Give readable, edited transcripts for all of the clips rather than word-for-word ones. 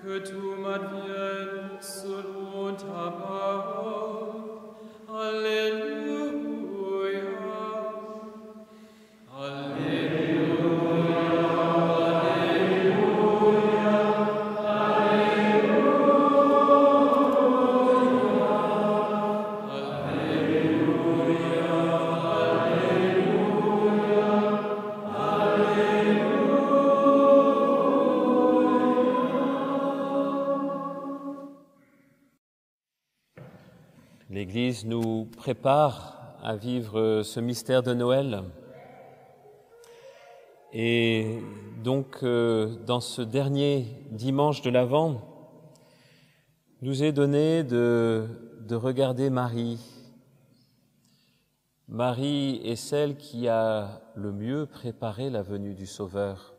Que tuum advient soluta Pavo. Alleluia. Alleluia. L'Église nous prépare à vivre ce mystère de Noël. Et donc, dans ce dernier dimanche de l'Avent, nous est donné de regarder Marie. Marie est celle qui a le mieux préparé la venue du Sauveur.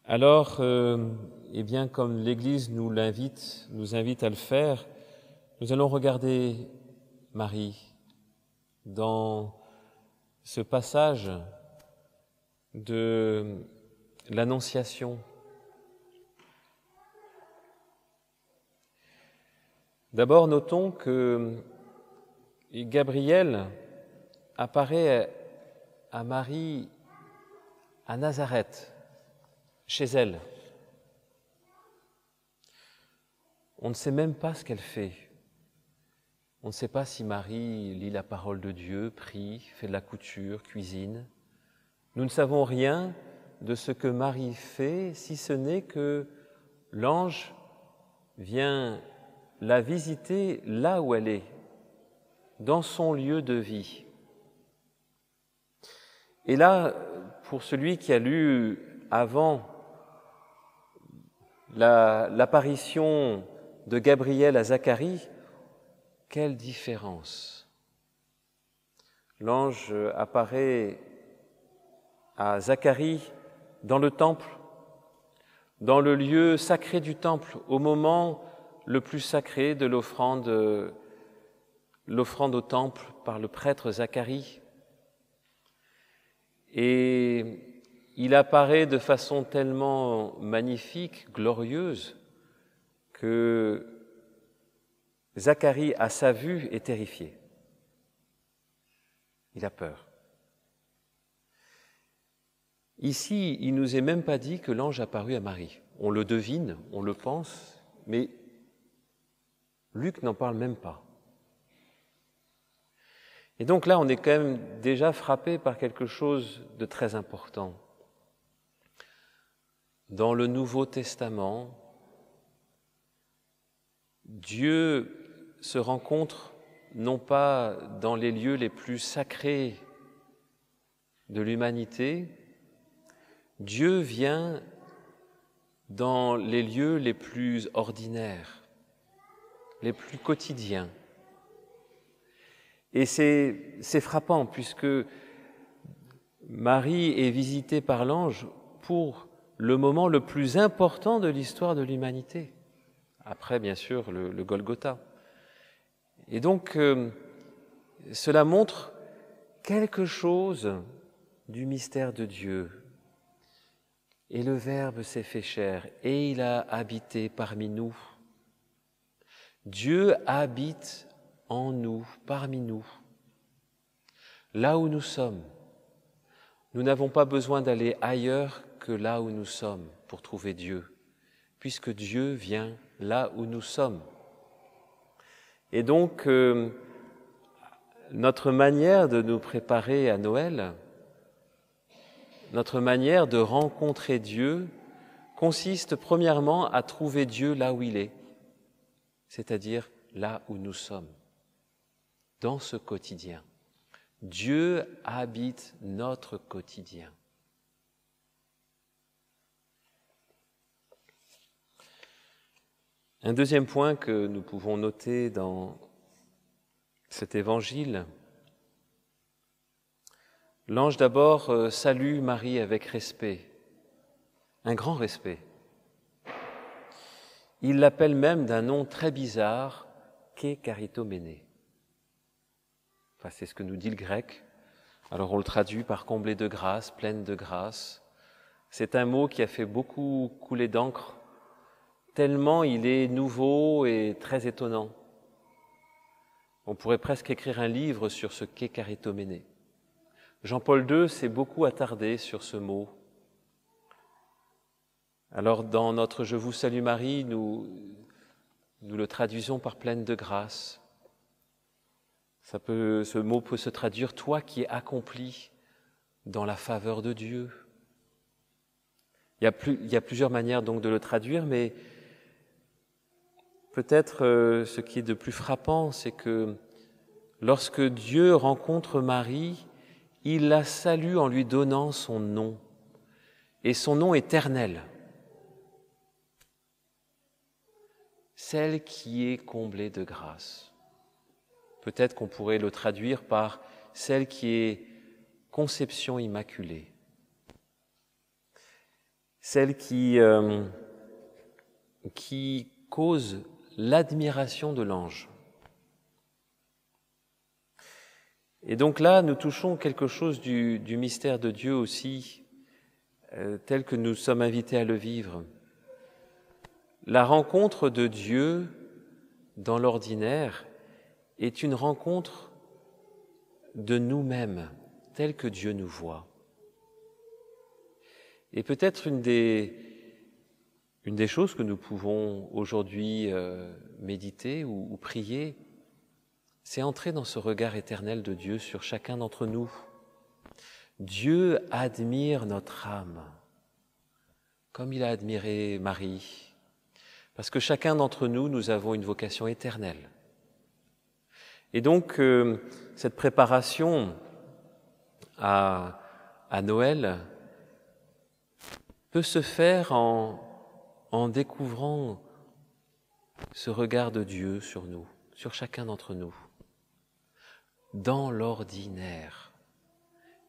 Alors, eh bien, comme l'Église nous invite à le faire, nous allons regarder Marie dans ce passage de l'Annonciation. D'abord, notons que Gabriel apparaît à Marie à Nazareth, chez elle. On ne sait même pas ce qu'elle fait. On ne sait pas si Marie lit la parole de Dieu, prie, fait de la couture, cuisine. Nous ne savons rien de ce que Marie fait, si ce n'est que l'ange vient la visiter là où elle est, dans son lieu de vie. Et là, pour celui qui a lu avant l'apparition de Gabriel à Zacharie, quelle différence! L'ange apparaît à Zacharie dans le temple, dans le lieu sacré du temple, au moment le plus sacré de l'offrande au temple par le prêtre Zacharie. Et il apparaît de façon tellement magnifique, glorieuse, que Zacharie, à sa vue, est terrifié. Il a peur. Ici, il ne nous est même pas dit que l'ange apparut à Marie. On le devine, on le pense, mais Luc n'en parle même pas. Et donc là, on est quand même déjà frappé par quelque chose de très important. Dans le Nouveau Testament, Dieu se rencontre non pas dans les lieux les plus sacrés de l'humanité, Dieu vient dans les lieux les plus ordinaires, les plus quotidiens. Et c'est frappant puisque Marie est visitée par l'ange pour le moment le plus important de l'histoire de l'humanité. Après, bien sûr, le Golgotha. Et donc, cela montre quelque chose du mystère de Dieu. Et le Verbe s'est fait chair, et il a habité parmi nous. Dieu habite en nous, parmi nous, là où nous sommes. Nous n'avons pas besoin d'aller ailleurs que là où nous sommes pour trouver Dieu, puisque Dieu vient là où nous sommes. Et donc, notre manière de nous préparer à Noël, notre manière de rencontrer Dieu, consiste premièrement à trouver Dieu là où il est, c'est-à-dire là où nous sommes, dans ce quotidien. Dieu habite notre quotidien. Un deuxième point que nous pouvons noter dans cet évangile, l'ange d'abord salue Marie avec respect, un grand respect. Il l'appelle même d'un nom très bizarre, Ké Charitoméné. Enfin, c'est ce que nous dit le grec. Alors on le traduit par comblée de grâce, pleine de grâce. C'est un mot qui a fait beaucoup couler d'encre, tellement il est nouveau et très étonnant. On pourrait presque écrire un livre sur ce qu'est charitomene. Jean-Paul II s'est beaucoup attardé sur ce mot. Alors dans notre « Je vous salue Marie », nous le traduisons par « pleine de grâce ». Ce mot peut se traduire « toi qui es accompli dans la faveur de Dieu ». Il y a plusieurs manières donc de le traduire, mais peut-être ce qui est de plus frappant, c'est que lorsque Dieu rencontre Marie, il la salue en lui donnant son nom, et son nom éternel. Celle qui est comblée de grâce. Peut-être qu'on pourrait le traduire par celle qui est conception immaculée. Celle qui cause l'admiration de l'ange. Et donc là, nous touchons quelque chose du mystère de Dieu aussi, tel que nous sommes invités à le vivre. La rencontre de Dieu dans l'ordinaire est une rencontre de nous-mêmes, telle que Dieu nous voit. Et peut-être une des choses que nous pouvons aujourd'hui méditer ou prier, c'est entrer dans ce regard éternel de Dieu sur chacun d'entre nous. Dieu admire notre âme, comme il a admiré Marie, parce que chacun d'entre nous, nous avons une vocation éternelle. Et donc, cette préparation à Noël peut se faire en découvrant ce regard de Dieu sur nous, sur chacun d'entre nous, dans l'ordinaire,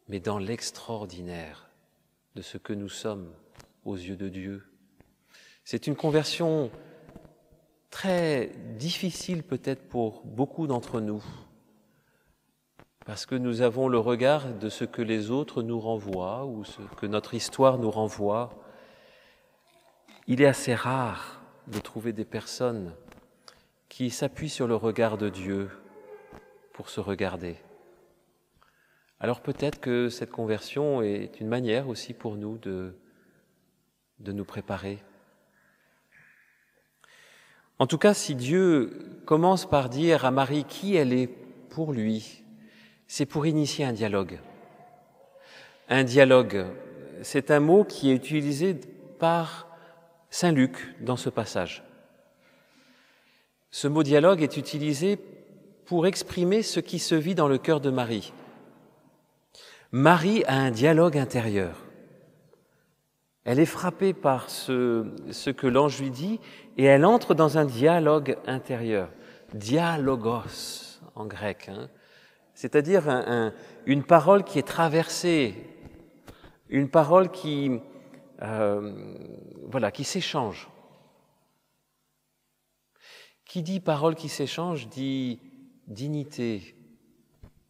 mais dans l'extraordinaire de ce que nous sommes aux yeux de Dieu. C'est une conversion très difficile peut-être pour beaucoup d'entre nous, parce que nous avons le regard de ce que les autres nous renvoient ou ce que notre histoire nous renvoie. Il est assez rare de trouver des personnes qui s'appuient sur le regard de Dieu pour se regarder. Alors peut-être que cette conversion est une manière aussi pour nous de nous préparer. En tout cas, si Dieu commence par dire à Marie qui elle est pour lui, c'est pour initier un dialogue. Un dialogue, c'est un mot qui est utilisé par Saint Luc dans ce passage. Ce mot dialogue est utilisé pour exprimer ce qui se vit dans le cœur de Marie. Marie a un dialogue intérieur. Elle est frappée par ce que l'ange lui dit et elle entre dans un dialogue intérieur. Dialogos en grec, c'est-à-dire une parole qui est traversée, une parole qui s'échange. Qui dit parole qui s'échange dit dignité,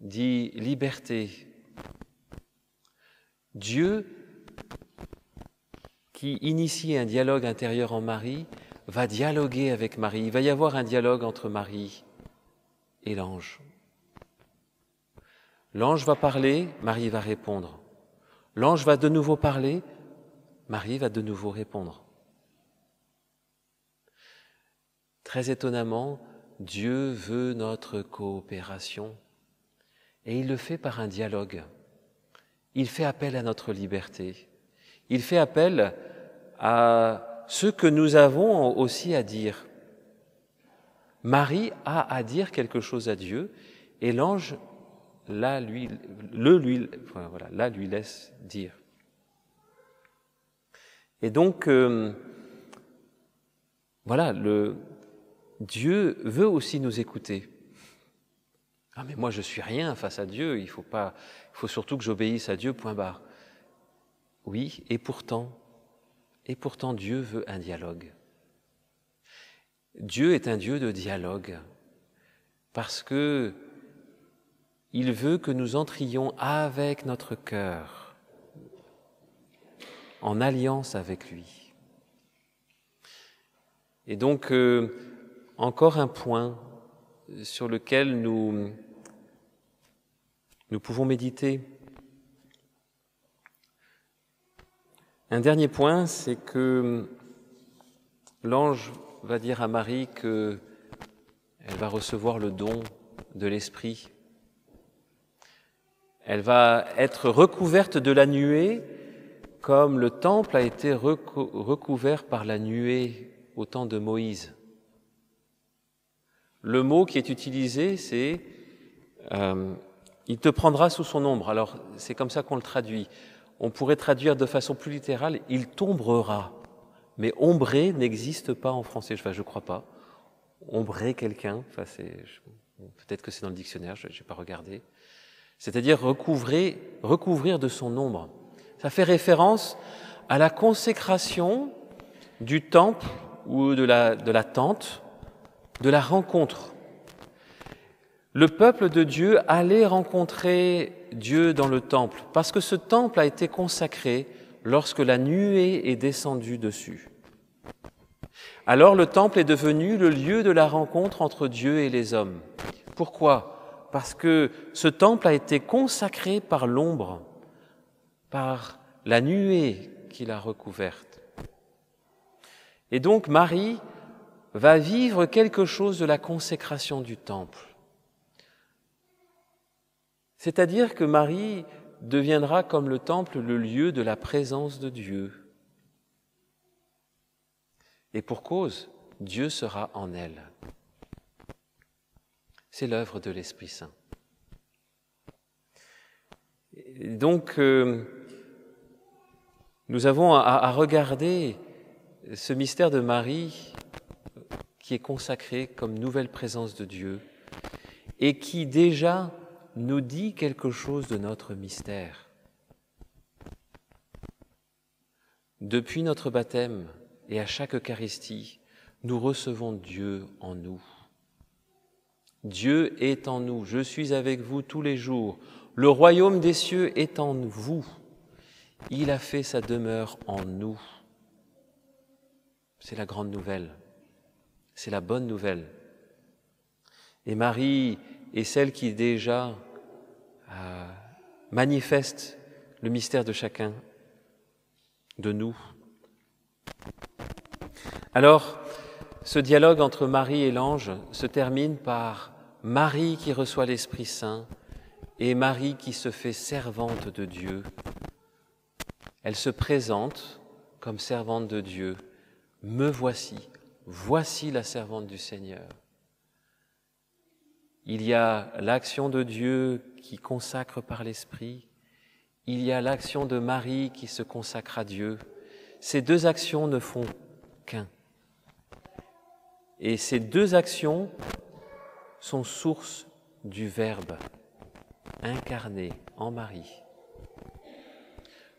dit liberté. Dieu, qui initie un dialogue intérieur en Marie, va dialoguer avec Marie. Il va y avoir un dialogue entre Marie et l'ange. L'ange va parler, Marie va répondre. L'ange va de nouveau parler, Marie va de nouveau répondre. Très étonnamment, Dieu veut notre coopération et il le fait par un dialogue. Il fait appel à notre liberté. Il fait appel à ce que nous avons aussi à dire. Marie a à dire quelque chose à Dieu et l'ange lui laisse dire. Et donc, Dieu veut aussi nous écouter. Ah mais moi je suis rien face à Dieu, il faut surtout que j'obéisse à Dieu, point barre. Oui, et pourtant Dieu veut un dialogue. Dieu est un Dieu de dialogue, parce que il veut que nous entrions avec notre cœur en alliance avec lui. Et donc, encore un point sur lequel nous pouvons méditer. Un dernier point, c'est que l'ange va dire à Marie qu'elle va recevoir le don de l'Esprit. Elle va être recouverte de la nuée, comme le temple a été recouvert par la nuée au temps de Moïse. Le mot qui est utilisé, c'est il te prendra sous son ombre. Alors, c'est comme ça qu'on le traduit. On pourrait traduire de façon plus littérale, il t'ombrera. Mais ombrer n'existe pas en français, je crois pas. Ombrer quelqu'un, peut-être que c'est dans le dictionnaire, je n'ai pas regardé. C'est-à-dire recouvrir de son ombre. Ça fait référence à la consécration du temple ou de la tente, de la rencontre. Le peuple de Dieu allait rencontrer Dieu dans le temple, parce que ce temple a été consacré lorsque la nuée est descendue dessus. Alors le temple est devenu le lieu de la rencontre entre Dieu et les hommes. Pourquoi ? Parce que ce temple a été consacré par l'ombre, par la nuée qui l'a recouverte. Et donc Marie va vivre quelque chose de la consécration du temple. C'est-à-dire que Marie deviendra comme le temple le lieu de la présence de Dieu. Et pour cause, Dieu sera en elle. C'est l'œuvre de l'Esprit Saint. Et donc, nous avons à regarder ce mystère de Marie qui est consacré comme nouvelle présence de Dieu et qui déjà nous dit quelque chose de notre mystère. Depuis notre baptême et à chaque Eucharistie, nous recevons Dieu en nous. Dieu est en nous. Je suis avec vous tous les jours. Le royaume des cieux est en vous. Il a fait sa demeure en nous. C'est la grande nouvelle. C'est la bonne nouvelle. Et Marie est celle qui déjà manifeste le mystère de chacun de nous. Alors, ce dialogue entre Marie et l'ange se termine par Marie qui reçoit l'Esprit Saint et Marie qui se fait servante de Dieu. Elle se présente comme servante de Dieu. Me voici, voici la servante du Seigneur. Il y a l'action de Dieu qui consacre par l'Esprit. Il y a l'action de Marie qui se consacre à Dieu. Ces deux actions ne font qu'un. Et ces deux actions sont source du Verbe incarné en Marie.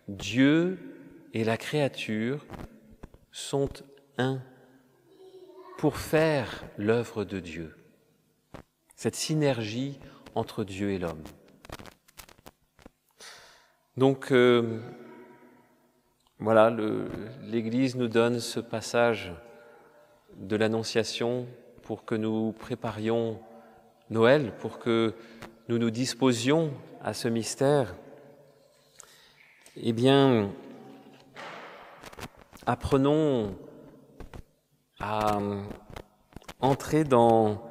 Dieu et la créature sont un pour faire l'œuvre de Dieu. Cette synergie entre Dieu et l'homme. Donc, voilà, l'Église nous donne ce passage de l'Annonciation pour que nous préparions Noël, pour que nous nous disposions à ce mystère. Eh bien, apprenons à entrer dans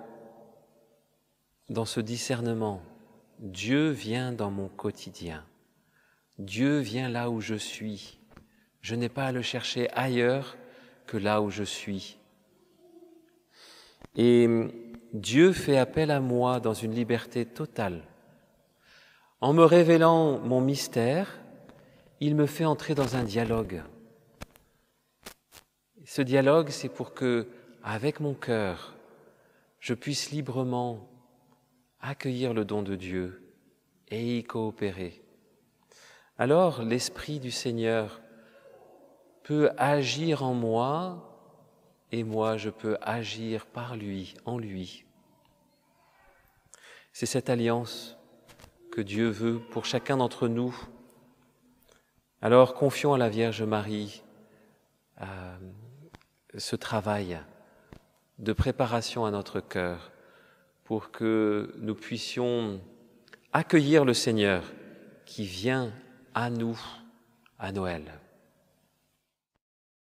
ce discernement. Dieu vient dans mon quotidien. Dieu vient là où je suis. Je n'ai pas à le chercher ailleurs que là où je suis. Et Dieu fait appel à moi dans une liberté totale. En me révélant mon mystère, il me fait entrer dans un dialogue. Ce dialogue, c'est pour que, avec mon cœur, je puisse librement accueillir le don de Dieu et y coopérer. Alors, l'Esprit du Seigneur peut agir en moi et moi, je peux agir par lui, en lui. C'est cette alliance que Dieu veut pour chacun d'entre nous. Alors confions à la Vierge Marie ce travail de préparation à notre cœur pour que nous puissions accueillir le Seigneur qui vient à nous à Noël.